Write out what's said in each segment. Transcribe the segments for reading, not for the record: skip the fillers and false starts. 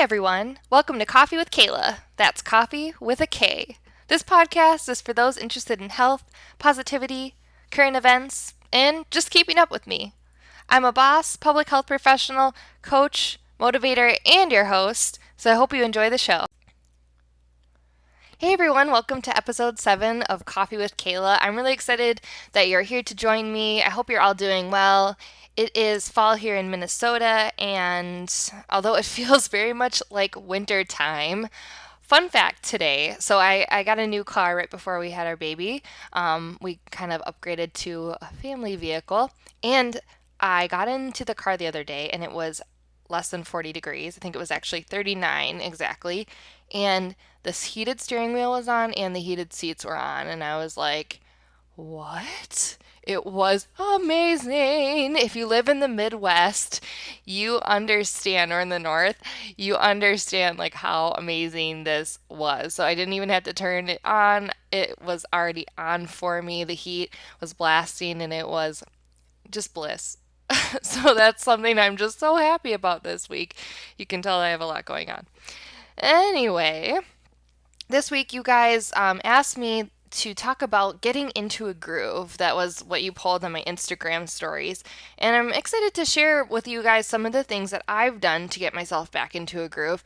everyone, welcome to Coffee with Kayla. That's coffee with a K. This podcast is for those interested in health, positivity, current events, and just keeping up with me. I'm a boss, public health professional, coach, motivator, and your host, so I hope you enjoy the show. Hey everyone, welcome to episode 7 of Coffee with Kayla. I'm really excited that you're here to join me. I hope you're all doing well. It is fall here in Minnesota, and although it feels very much like winter time, fun fact today. So I got a new car right before we had our baby. We kind of upgraded to a family vehicle, and I got into the car the other day, and it was less than 40 degrees. I think it was actually 39 exactly. And this heated steering wheel was on and the heated seats were on. And I was like, what? It was amazing. If you live in the Midwest, you understand, or in the North, you understand like how amazing this was. So I didn't even have to turn it on. It was already on for me. The heat was blasting and it was just bliss. So that's something I'm just so happy about this week. You can tell I have a lot going on. Anyway, this week you guys asked me to talk about getting into a groove. That was what you pulled on my Instagram stories. And I'm excited to share with you guys some of the things that I've done to get myself back into a groove.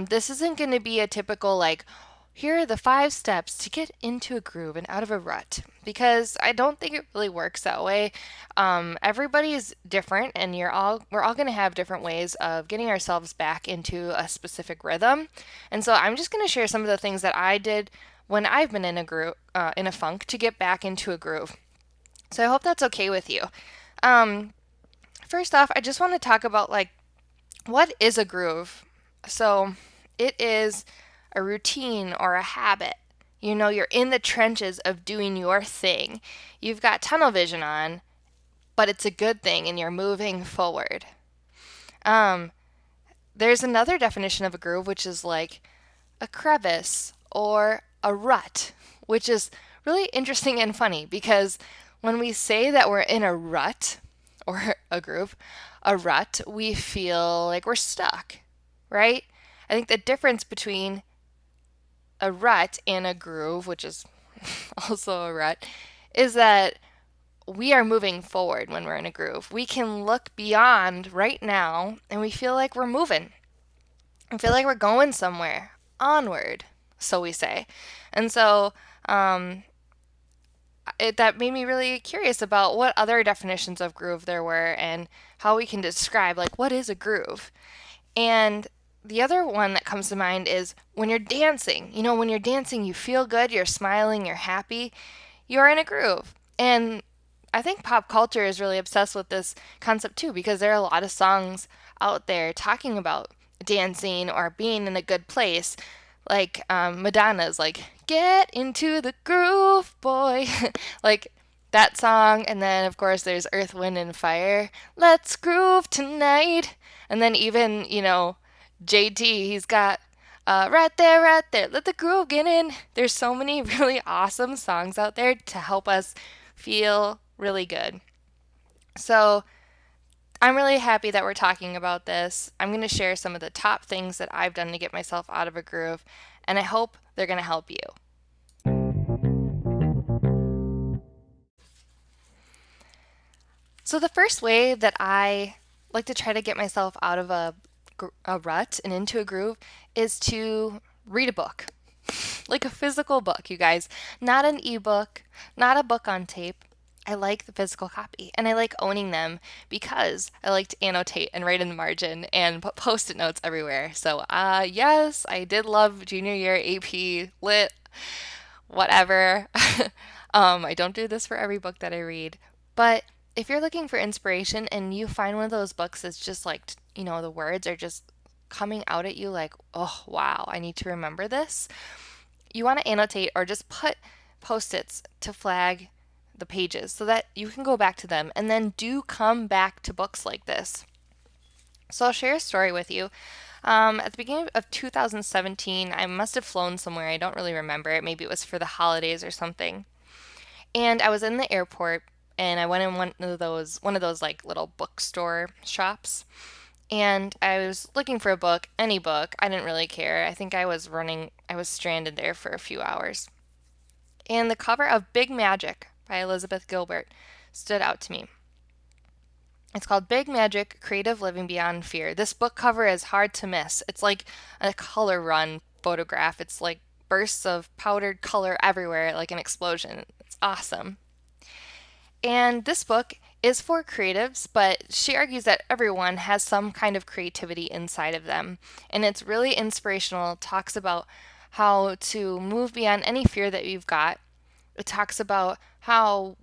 This isn't going to be a typical like, here are the 5 steps to get into a groove and out of a rut, because I don't think it really works that way. Everybody is different, and we're all going to have different ways of getting ourselves back into a specific rhythm. And so I'm just going to share some of the things that I did when I've been in a groove, in a funk, to get back into a groove. So I hope that's okay with you. First off, I just want to talk about like, what is a groove? So it is a routine or a habit. You know, you're in the trenches of doing your thing. You've got tunnel vision on, but it's a good thing and you're moving forward. There's another definition of a groove, which is like a crevice or a rut, which is really interesting and funny because when we say that we're in a rut or a groove, a rut, we feel like we're stuck, right? I think the difference between a rut and a groove, which is also a rut, is that we are moving forward when we're in a groove. We can look beyond right now and we feel like we're moving. I feel like we're going somewhere, onward, so we say. And so that made me really curious about what other definitions of groove there were and how we can describe like what is a groove. And the other one that comes to mind is when you're dancing. You know, when you're dancing, you feel good, you're smiling, you're happy, you're in a groove. And I think pop culture is really obsessed with this concept too, because there are a lot of songs out there talking about dancing or being in a good place. Like Madonna's like, get into the groove, boy. Like that song. And then, of course, there's Earth, Wind, and Fire. Let's groove tonight. And then even, you know, JT, he's got right there, right there, let the groove get in. There's so many really awesome songs out there to help us feel really good. So I'm really happy that we're talking about this. I'm going to share some of the top things that I've done to get myself out of a groove, and I hope they're going to help you. So the first way that I like to try to get myself out of a rut and into a groove is to read a book. Like a physical book, you guys. Not an ebook, not a book on tape. I like the physical copy and I like owning them because I like to annotate and write in the margin and put post-it notes everywhere. So yes, I did love junior year AP Lit, whatever. I don't do this for every book that I read, but if you're looking for inspiration and you find one of those books that's just like, you know, the words are just coming out at you like, oh, wow, I need to remember this. You want to annotate or just put post-its to flag the pages so that you can go back to them and then do come back to books like this. So I'll share a story with you. At the beginning of 2017, I must have flown somewhere. I don't really remember it. Maybe it was for the holidays or something. And I was in the airport and I went in one of those like little bookstore shops. And I was looking for a book, any book. I didn't really care. I think I was stranded there for a few hours. And the cover of Big Magic by Elizabeth Gilbert stood out to me. It's called Big Magic: Creative Living Beyond Fear. This book cover is hard to miss. It's like a color run photograph. It's like bursts of powdered color everywhere, like an explosion. It's awesome. And this book is for creatives, but she argues that everyone has some kind of creativity inside of them. And it's really inspirational. It talks about how to move beyond any fear that you've got. It talks about how,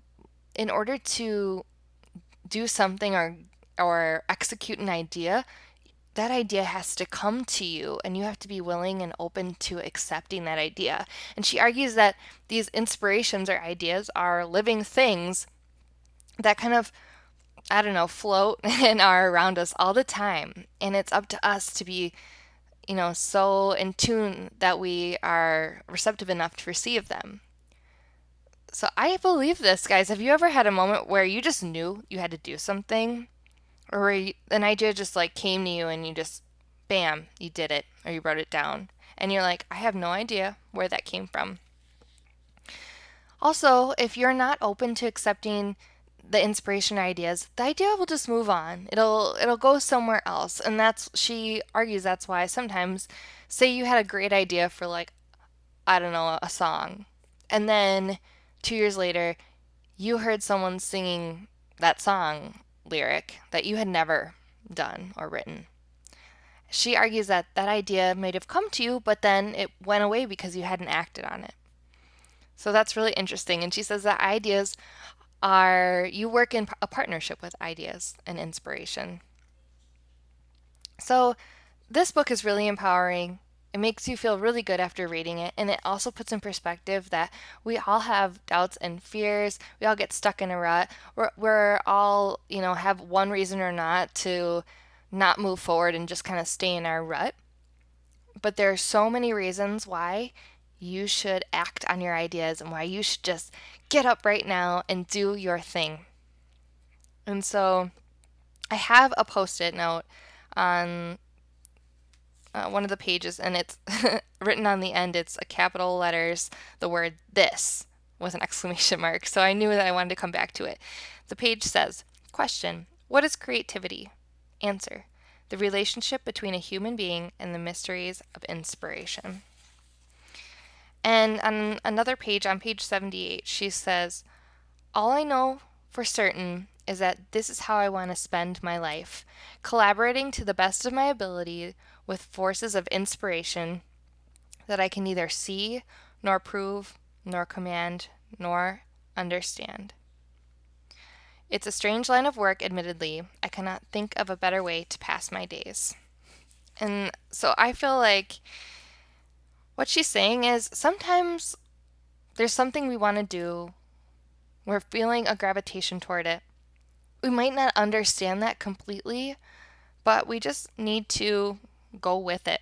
in order to do something or execute an idea, that idea has to come to you and you have to be willing and open to accepting that idea. And she argues that these inspirations or ideas are living things that kind of, I don't know, float and are around us all the time. And it's up to us to be, so in tune that we are receptive enough to receive them. So I believe this, guys. Have you ever had a moment where you just knew you had to do something? Or where an idea just like came to you and you just, bam, you did it, or you wrote it down. And you're like, I have no idea where that came from. Also, if you're not open to accepting the inspiration ideas, the idea will just move on. It'll go somewhere else. And she argues that's why sometimes, say you had a great idea for like, I don't know, a song. And then 2 years later, you heard someone singing that song lyric that you had never done or written. She argues that that idea might have come to you, but then it went away because you hadn't acted on it. So that's really interesting. And she says that you work in a partnership with ideas and inspiration. So this book is really empowering. It makes you feel really good after reading it, and it also puts in perspective that we all have doubts and fears. We all get stuck in a rut. We're all, have one reason or not to not move forward and just kind of stay in our rut. But there are so many reasons why you should act on your ideas and why you should just get up right now and do your thing. And so I have a post-it note on one of the pages, and it's written on the end. It's a capital letters, the word "this" with an exclamation mark. So I knew that I wanted to come back to it. The page says, question, what is creativity? Answer, the relationship between a human being and the mysteries of inspiration. And on another page, on page 78, she says, all I know for certain is that this is how I want to spend my life, collaborating to the best of my ability with forces of inspiration that I can neither see, nor prove, nor command, nor understand. It's a strange line of work, admittedly. I cannot think of a better way to pass my days. And so I feel like what she's saying is sometimes there's something we want to do. We're feeling a gravitation toward it. We might not understand that completely, but we just need to go with it.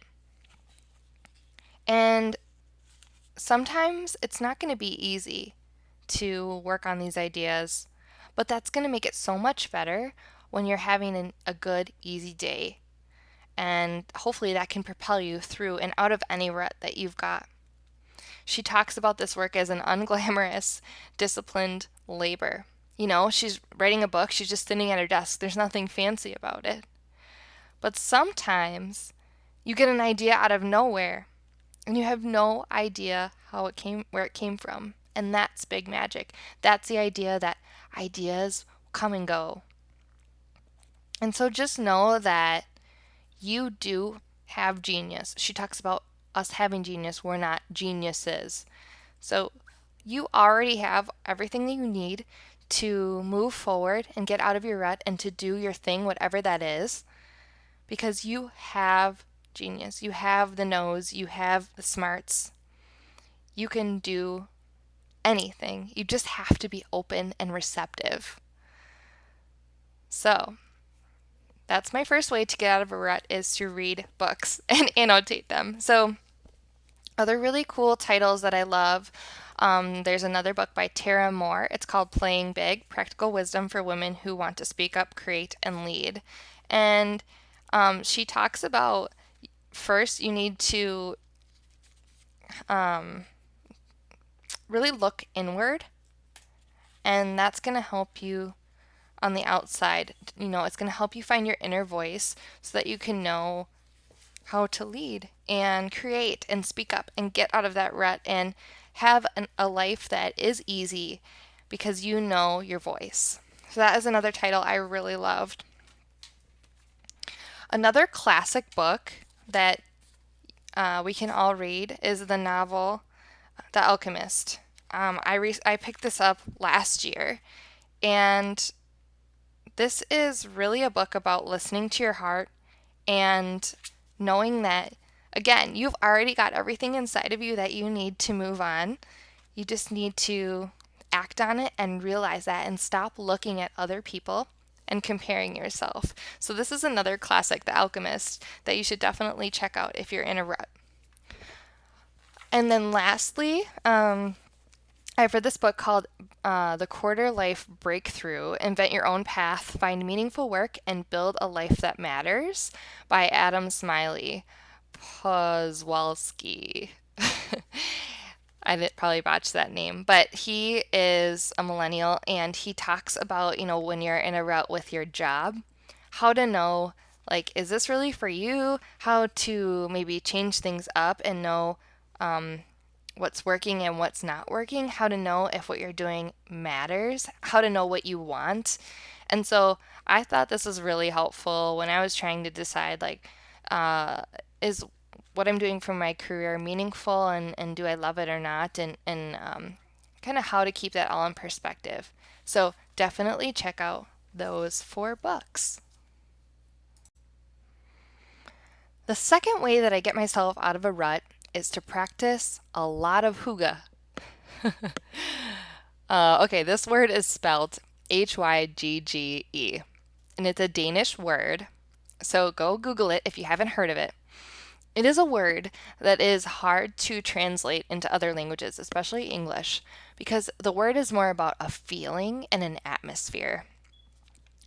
And sometimes it's not going to be easy to work on these ideas, but that's going to make it so much better when you're having a good, easy day. And hopefully that can propel you through and out of any rut that you've got. She talks about this work as an unglamorous, disciplined labor. She's writing a book, she's just sitting at her desk. There's nothing fancy about it. But sometimes you get an idea out of nowhere and you have no idea where it came from. And that's big magic. That's the idea that ideas come and go. And so just know that you do have genius. She talks about us having genius. We're not geniuses. So you already have everything that you need to move forward and get out of your rut and to do your thing, whatever that is, because you have genius. You have the nose. You have the smarts. You can do anything. You just have to be open and receptive. So that's my first way to get out of a rut, is to read books and annotate them. So other really cool titles that I love, there's another book by Tara Moore. It's called Playing Big: Practical Wisdom for Women Who Want to Speak Up, Create, and Lead. And She talks about first you need to um, really look inward, and that's going to help you on the outside. It's going to help you find your inner voice so that you can know how to lead and create and speak up and get out of that rut and have a life that is easy because you know your voice. So that is another title I really loved. Another classic book that we can all read is the novel The Alchemist. I picked this up last year, and this is really a book about listening to your heart and knowing that, again, you've already got everything inside of you that you need to move on. You just need to act on it and realize that and stop looking at other people and comparing yourself. So this is another classic, The Alchemist, that you should definitely check out if you're in a rut. And then lastly, I've read this book called The Quarter Life Breakthrough, Invent Your Own Path, Find Meaningful Work, and Build a Life That Matters by Adam Smiley Pozwalski. I did probably botch that name, but he is a millennial and he talks about, when you're in a rut with your job, how to know, like, is this really for you? How to maybe change things up and know what's working and what's not working, how to know if what you're doing matters, how to know what you want. And so I thought this was really helpful when I was trying to decide, like, is what I'm doing for my career meaningful and do I love it or not, and kind of how to keep that all in perspective. So definitely check out those 4 books. The second way that I get myself out of a rut is to practice a lot of hygge. Okay, this word is spelled Hyggge, and it's a Danish word. So go Google it if you haven't heard of it. It is a word that is hard to translate into other languages, especially English, because the word is more about a feeling and an atmosphere.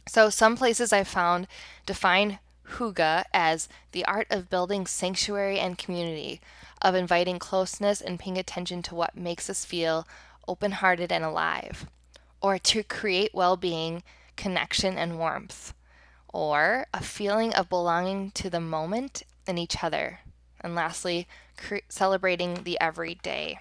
So some places I've found define hygge as the art of building sanctuary and community, of inviting closeness and paying attention to what makes us feel open-hearted and alive, or to create well-being, connection, and warmth, or a feeling of belonging to the moment and each other, and lastly, celebrating the everyday.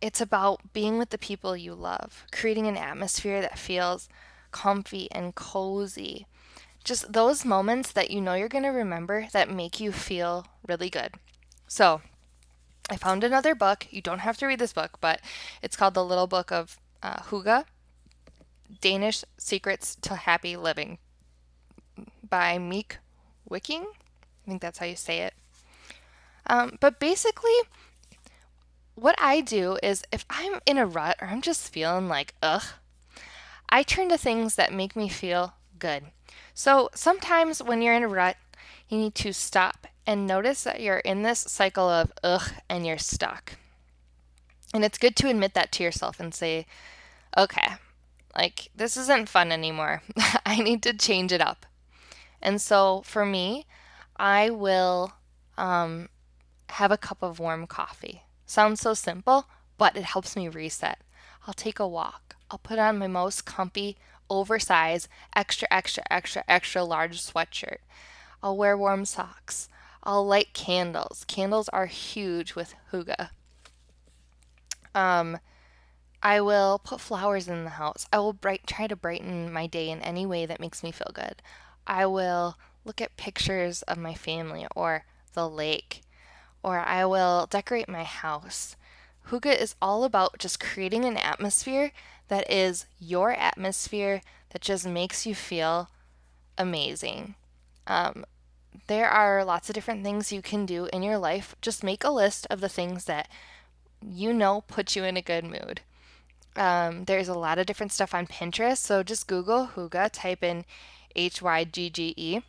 It's about being with the people you love, creating an atmosphere that feels comfy and cozy. Just those moments that you're going to remember that make you feel really good. So I found another book. You don't have to read this book, but it's called The Little Book of Hygge, Danish Secrets to Happy Living by Meek Wiking. I think that's how you say it. But basically, what I do is if I'm in a rut or I'm just feeling like, ugh, I turn to things that make me feel good. So sometimes when you're in a rut, you need to stop and notice that you're in this cycle of ugh and you're stuck. And it's good to admit that to yourself and say, okay, like this isn't fun anymore. I need to change it up. And so for me, I will have a cup of warm coffee. Sounds so simple, but it helps me reset. I'll take a walk. I'll put on my most comfy, oversized, extra, extra, extra, extra large sweatshirt. I'll wear warm socks. I'll light candles. Candles are huge with hygge. I will put flowers in the house. I will try to brighten my day in any way that makes me feel good. I will look at pictures of my family or the lake, or I will decorate my house. Hygge is all about just creating an atmosphere that is your atmosphere that just makes you feel amazing. There are lots of different things you can do in your life. Just make a list of the things that put you in a good mood. There's a lot of different stuff on Pinterest, so just Google hygge, type in Hyggge,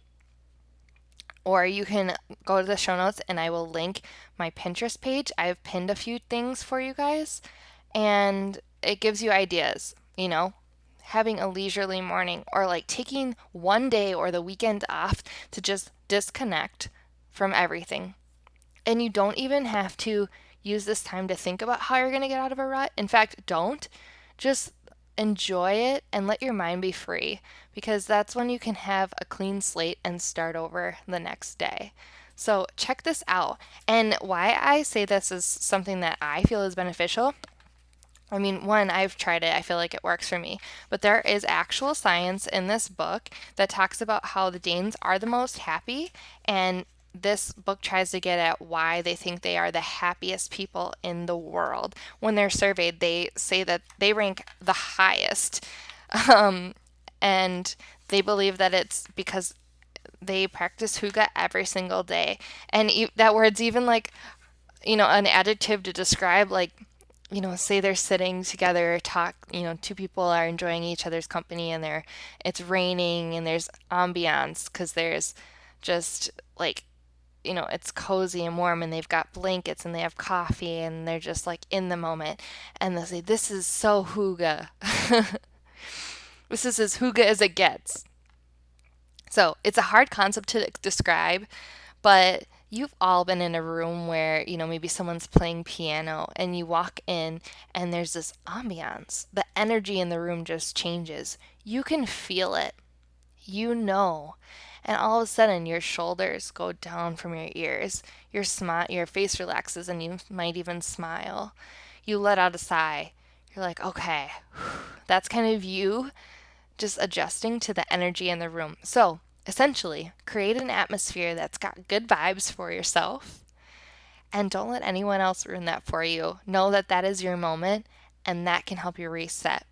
or you can go to the show notes and I will link my Pinterest page. I've pinned a few things for you guys, and it gives you ideas, having a leisurely morning, or like taking one day or the weekend off to just disconnect from everything. And you don't even have to use this time to think about how you're going to get out of a rut. In fact, don't. Just enjoy it and let your mind be free, because that's when you can have a clean slate and start over the next day. So check this out. And why I say this is something that I feel is beneficial. I mean, one, I've tried it. I feel like it works for me. But there is actual science in this book that talks about how the Danes are the most happy. And this book tries to get at why they think they are the happiest people in the world. When they're surveyed, they say that they rank the highest. Um, and they believe that it's because they practice hygge every single day. And that word's even like, an adjective to describe, like, say they're sitting together, talk, two people are enjoying each other's company, and it's raining and there's ambiance because there's just like, it's cozy and warm and they've got blankets and they have coffee and they're just like in the moment. And they'll say, this is so hygge. This is as hygge as it gets. So it's a hard concept to describe, but you've all been in a room where, maybe someone's playing piano and you walk in and there's this ambiance. The energy in the room just changes. You can feel it. And all of a sudden your shoulders go down from your ears. Your face relaxes and you might even smile. You let out a sigh. You're like, okay, that's kind of you just adjusting to the energy in the room. So essentially, create an atmosphere that's got good vibes for yourself, and don't let anyone else ruin that for you. Know that that is your moment, and that can help you reset.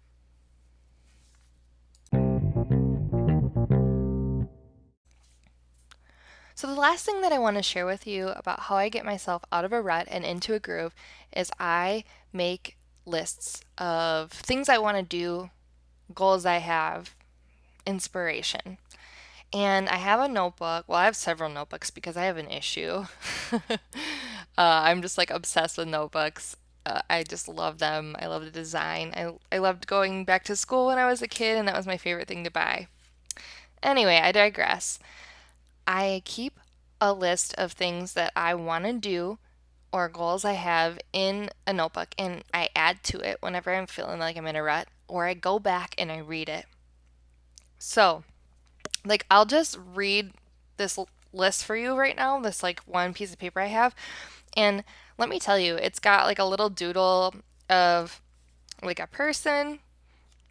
So the last thing that I want to share with you about how I get myself out of a rut and into a groove is I make lists of things I want to do, goals I have, inspiration. And I have a notebook. Well, I have several notebooks because I have an issue. I'm just like obsessed with notebooks. I just love them. I love the design. I loved going back to school when I was a kid, and that was my favorite thing to buy. Anyway, I digress. I keep a list of things that I want to do or goals I have in a notebook, and I add to it whenever I'm feeling like I'm in a rut, or I go back and I read it. So, like, I'll just read this list for you right now, this like one piece of paper I have. And let me tell you, it's got like a little doodle of like a person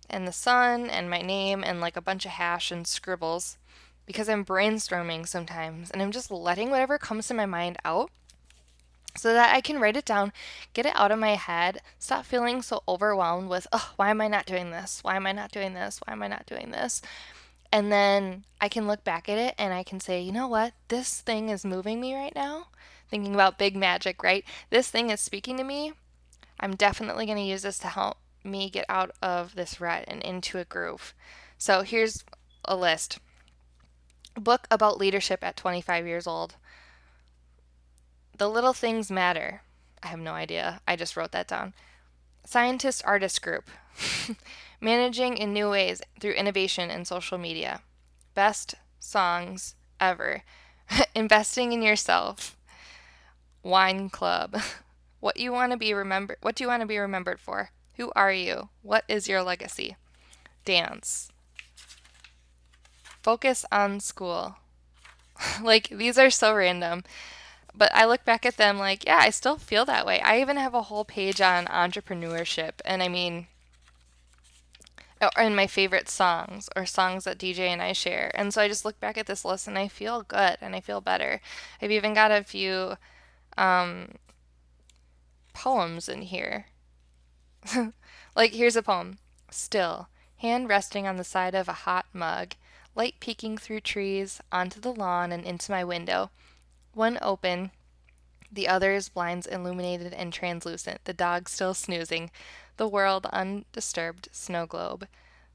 and the sun and my name and like a bunch of hash and scribbles, because I'm brainstorming sometimes and I'm just letting whatever comes to my mind out so that I can write it down, get it out of my head, stop feeling so overwhelmed with, oh, why am I not doing this? Why am I not doing this? Why am I not doing this? And then I can look back at it and I can say, you know what? This thing is moving me right now. Thinking about big magic, right? This thing is speaking to me. I'm definitely going to use this to help me get out of this rut and into a groove. So here's a list. Book about leadership at 25 years old. The Little Things Matter. I have no idea. I just wrote that down. Scientist Artist Group. Managing in New Ways Through Innovation and Social Media. Best Songs Ever. Investing in Yourself. Wine Club. What do you want to be remembered for? Who are you? What is your legacy? Dance. Focus on school. Like, these are so random. But I look back at them like, yeah, I still feel that way. I even have a whole page on entrepreneurship. And I mean, and my favorite songs or songs that DJ and I share. And so I just look back at this list and I feel good and I feel better. I've even got a few poems in here. Like, here's a poem. Still, hand resting on the side of a hot mug, light peeking through trees, onto the lawn and into my window. One open, the other's blinds illuminated and translucent, the dog still snoozing, the world undisturbed snow globe.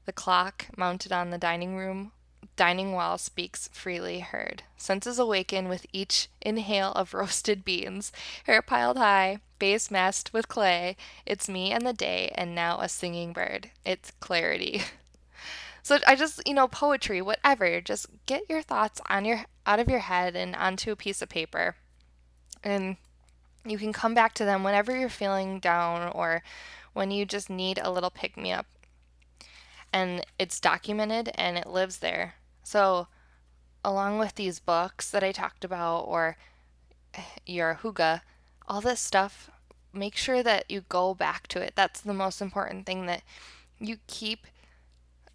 The clock mounted on the dining wall speaks freely heard. Senses awaken with each inhale of roasted beans, hair piled high, face masked with clay. It's me and the day, and now a singing bird. It's clarity. So I just, poetry, whatever, just get your thoughts out of your head and onto a piece of paper. And you can come back to them whenever you're feeling down or when you just need a little pick me up. And it's documented and it lives there. So, along with these books that I talked about or your hygge, all this stuff, make sure that you go back to it. That's the most important thing, that you keep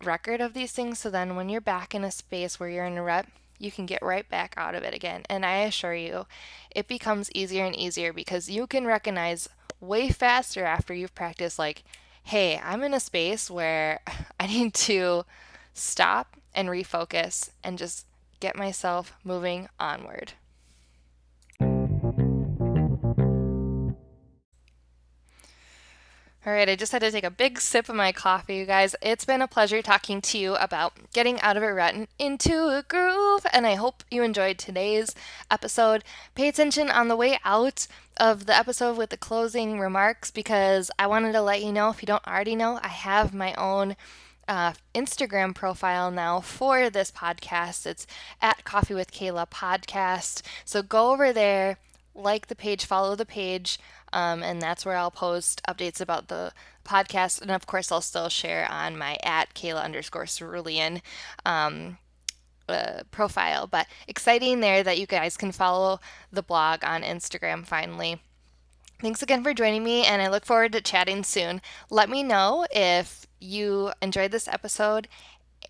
record of these things, so then when you're back in a space where you're in a rut, you can get right back out of it again. And I assure you, it becomes easier and easier because you can recognize way faster after you've practiced, like, hey, I'm in a space where I need to stop and refocus and just get myself moving onward. All right, I just had to take a big sip of my coffee, you guys. It's been a pleasure talking to you about getting out of a rut and into a groove, and I hope you enjoyed today's episode. Pay attention on the way out of the episode with the closing remarks, because I wanted to let you know, if you don't already know, I have my own Instagram profile now for this podcast. It's at Coffee with Kayla Podcast. So go over there, like the page, follow the page, and that's where I'll post updates about the podcast. And of course, I'll still share on my at Kayla_Cerulean profile. But exciting there that you guys can follow the blog on Instagram finally. Thanks again for joining me, and I look forward to chatting soon. Let me know if you enjoyed this episode,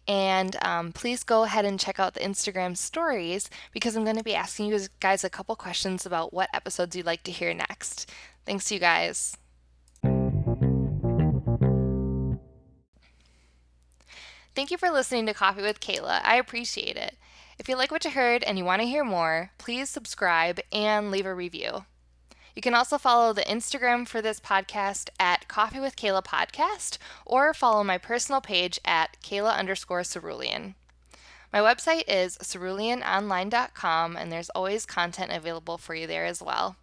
and please go ahead and check out the Instagram stories, because I'm going to be asking you guys a couple questions about what episodes you'd like to hear next. Thanks, you guys. Thank you for listening to Coffee with Kayla. I appreciate it. If you like what you heard and you want to hear more, please subscribe and leave a review. You can also follow the Instagram for this podcast at Coffee with Kayla Podcast, or follow my personal page at Kayla_Cerulean. My website is ceruleanonline.com, and there's always content available for you there as well.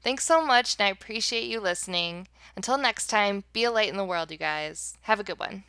Thanks so much, and I appreciate you listening. Until next time, be a light in the world, you guys. Have a good one.